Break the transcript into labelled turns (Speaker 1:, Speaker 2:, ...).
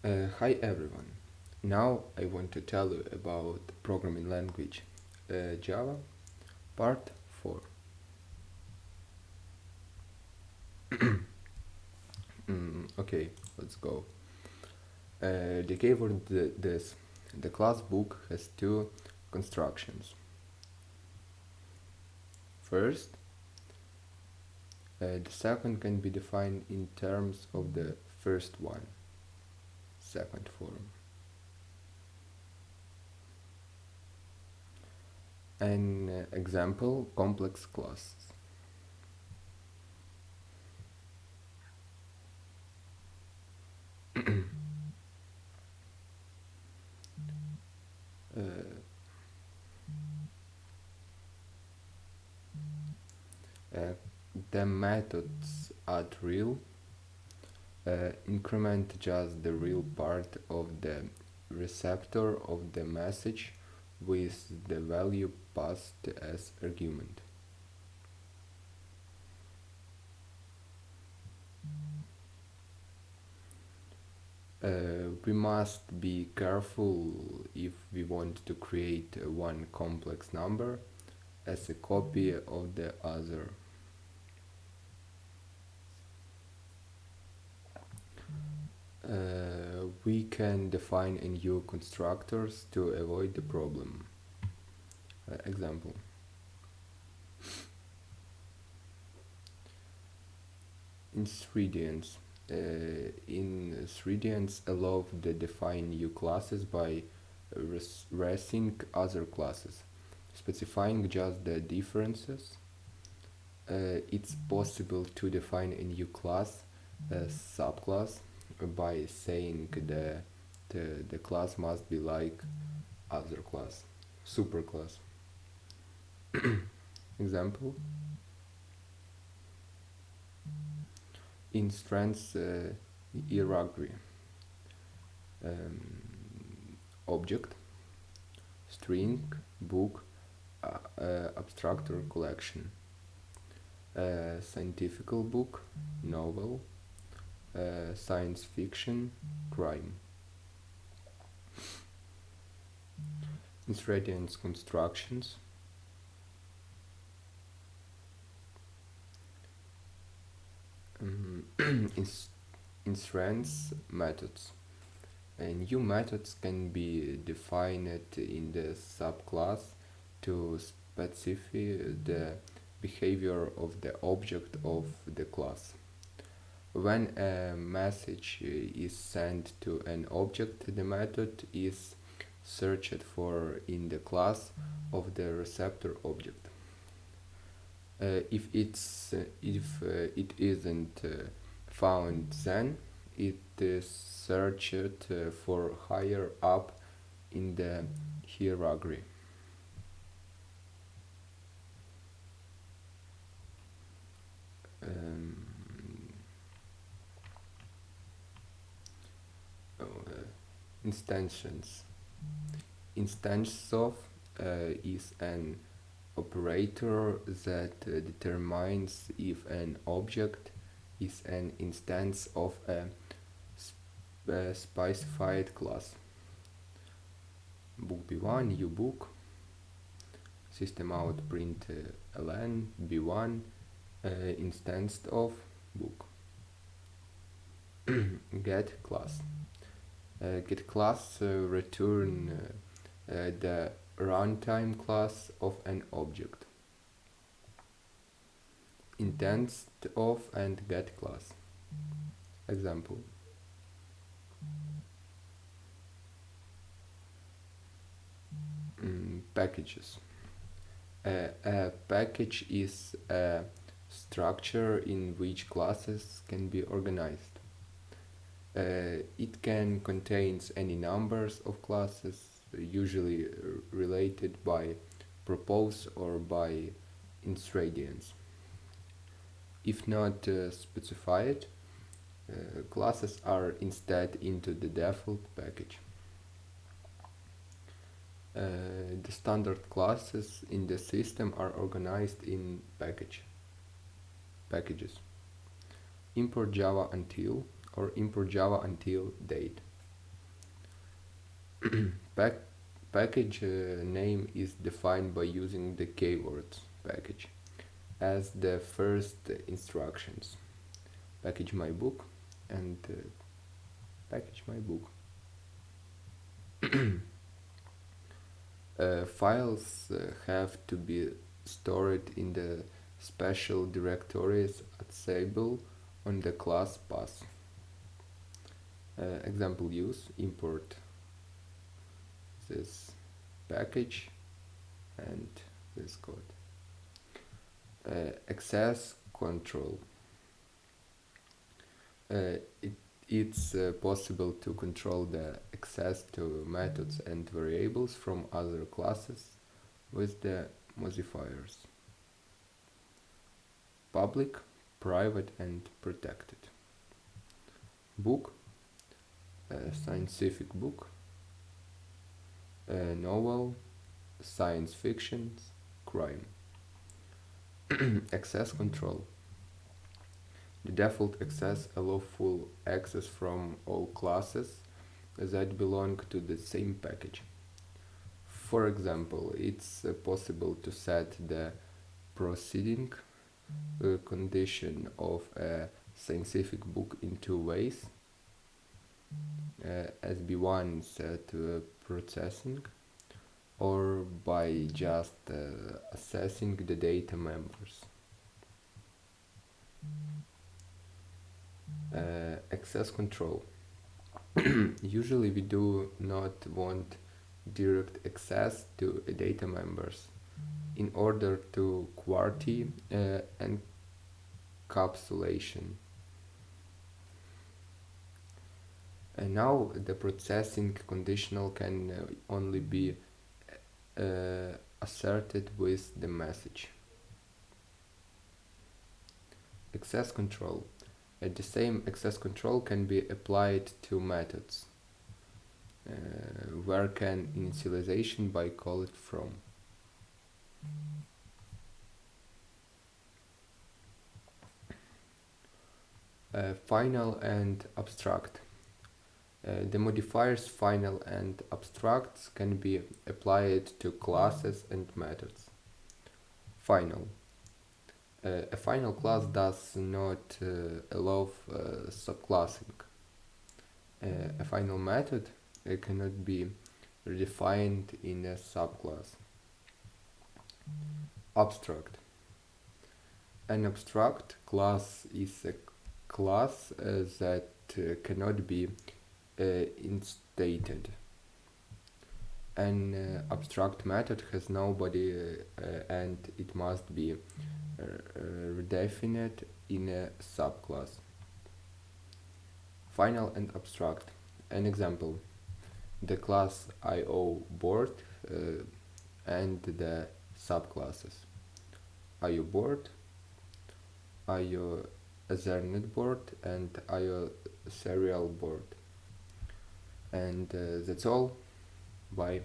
Speaker 1: Hi everyone. Now I want to tell you about programming language Java part 4. Okay, let's go. The keyword this. The class book has two constructions. First, the second can be defined in terms of the first one, second form. An example, complex classes. Uh, uh, the methods add real increment just the real part of the receptor of the message with the value passed as argument. We must be careful if we want to create one complex number as a copy of the other. We can define a new constructors to avoid the problem. Example. Ingredients. Ingredients allow the define new classes by resing other classes, specifying just the differences. It's possible to define a new class, a subclass, by saying the class must be like other class, superclass. Example. In strengths hierarchy, object, string, book, abstract or collection, scientific book, novel, science fiction, crime. Ingredients constructions. Instance methods. New methods can be defined in the subclass to specify the behavior of the object of the class. When a message is sent to an object, the method is searched for in the class of the receptor object. If it isn't found, then it is searched for higher up in the hierarchy. Um, Instances. Instance of is an operator that determines if an object is an instance of a specified class. Book B1, new book, system out print ln B1 instance of book. Get class. Get class return the runtime class of an object. Instance of and get class. Example. Packages. A package is a structure in which classes can be organized. It can contain any numbers of classes, usually related by propose or by ingredients. If not specified, classes are instead into the default package. The standard classes in the system are organized in packages. Import Java until or import Java until date. Pack- Package name is defined by using the keyword package as the first instructions. Package my book and package my book. Files have to be stored in the special directories accessible on the class path. Example use import this package and this code. Access control. It's possible to control the access to methods and variables from other classes with the modifiers public, private, and protected. Book, scientific book, novel, science fiction, crime. Access control. The default access allows full access from all classes that belong to the same package. For example, it's possible to set the proceeding condition of a scientific book in two ways. As B1 set processing or by just accessing the data members. Access control. Usually we do not want direct access to data members in order to QWERTY encapsulation. And now the processing conditional can only be asserted with the message. Access control. The same access control can be applied to methods. Where can initialization by call it from? Final and abstract. The modifiers final and abstracts can be applied to classes and methods. Final. A final class does not allow subclassing. A final method cannot be redefined in a subclass. Abstract. An abstract class is a class that cannot be instated. An abstract method has no body and it must be redefined in a subclass. Final and abstract. An example: the class IO board and the subclasses IO board, IO Ethernet board, and IO serial board. And that's all. Bye.